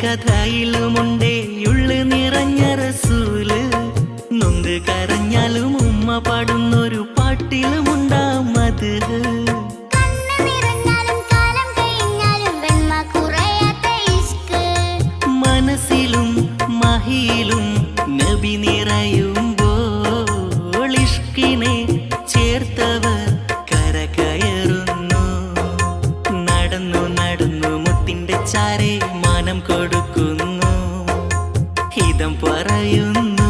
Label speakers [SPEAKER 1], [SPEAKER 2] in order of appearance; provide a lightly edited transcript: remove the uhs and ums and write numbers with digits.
[SPEAKER 1] കഥയിലുമുണ്ടേ ഉള്ളു നിറഞ്ഞ റസൂല്. നൊന്ത് കരഞ്ഞാലും ഉമ്മ പാടുന്നൊരു പാട്ടിലുമുണ്ടാ മദ്ഹ്. മനസ്സിലും മഹിയിലും നബി നിറയുമ്പോൾ ഇഷ്കിനെ ചേർത്തവർ കരകയറുന്നു. നടന്നു നടന്നു മുത്തിന്റെ ചാരെ മാനം കൊടുക്കുന്നു. ഹിതം പറയുന്നു